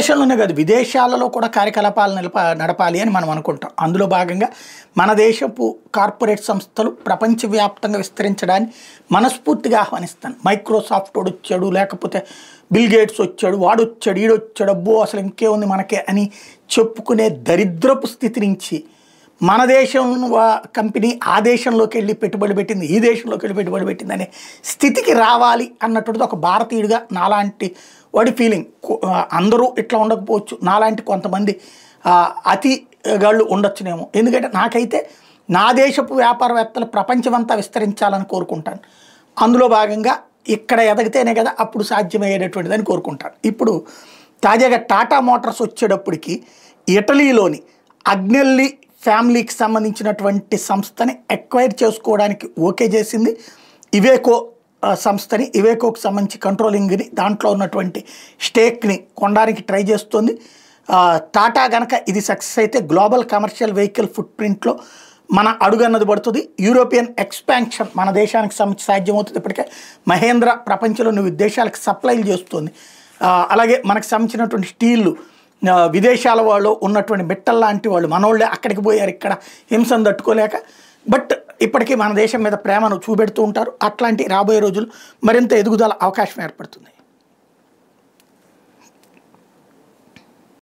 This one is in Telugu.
దేశంలోనే కాదు విదేశాలలో కూడా కార్యకలాపాలు నడపాలి అని మనం అనుకుంటాం. అందులో భాగంగా మన దేశపు కార్పొరేట్ సంస్థలు ప్రపంచవ్యాప్తంగా విస్తరించడాన్ని మనస్ఫూర్తిగా ఆహ్వానిస్తాను. మైక్రోసాఫ్ట్ వాడు వచ్చాడు, లేకపోతే బిల్ గేట్స్ వచ్చాడు, వాడు వచ్చాడు, ఈడొచ్చాడు, అబ్బో అసలు ఇంకేముంది మనకే అని చెప్పుకునే దరిద్రపు స్థితి నుంచి మన దేశం కంపెనీ ఆ దేశంలోకి వెళ్ళి పెట్టుబడి పెట్టింది, ఈ దేశంలోకి వెళ్ళి పెట్టుబడి పెట్టింది అనే స్థితికి రావాలి అన్నటువంటిది ఒక భారతీయుడిగా నాలాంటి వాడి ఫీలింగ్. అందరూ ఇట్లా ఉండకపోవచ్చు, నాలాంటి కొంతమంది అతిగాళ్ళు ఉండొచ్చునేమో. ఎందుకంటే నాకైతే నా దేశపు వ్యాపారవేత్తలు ప్రపంచమంతా విస్తరించాలని కోరుకుంటాను. అందులో భాగంగా ఇక్కడ ఎదగితేనే కదా అప్పుడు సాధ్యమయ్యేటటువంటిదని కోరుకుంటాను. ఇప్పుడు తాజాగా టాటా మోటార్స్ వచ్చేటప్పటికి ఇటలీలోని అగ్నెల్లి ఫ్యామిలీకి సంబంధించినటువంటి సంస్థని ఎక్వైర్ చేసుకోవడానికి ఓకే చేసింది. ఇవేకో సంస్థని, ఇవేకోకి సంబంధించి కంట్రోలింగ్ని, దాంట్లో ఉన్నటువంటి స్టేక్ని కొనడానికి ట్రై చేస్తుంది. టాటా గనక ఇది సక్సెస్ అయితే గ్లోబల్ కమర్షియల్ వెహికల్ ఫుట్ ప్రింట్లో మన అడుగన్నది పడుతుంది. యూరోపియన్ ఎక్స్పాన్షన్ మన దేశానికి సంబంధించి సాధ్యమవుతుంది. ఇప్పటికే మహేంద్ర ప్రపంచంలోని దేశాలకు సప్లైలు చేస్తుంది. అలాగే మనకు సంబంధించినటువంటి స్టీళ్ళు విదేశాల వాళ్ళు ఉన్నటువంటి బిట్టల్ లాంటి వాళ్ళు మనోళ్ళే అక్కడికి పోయారు, ఇక్కడ హింసను తట్టుకోలేక. బట్ ఇప్పటికీ మన దేశం మీద ప్రేమను చూపెడుతూ ఉంటారు. అట్లాంటి రాబోయే రోజులు మరింత ఎదుగుదల అవకాశం ఏర్పడుతుంది.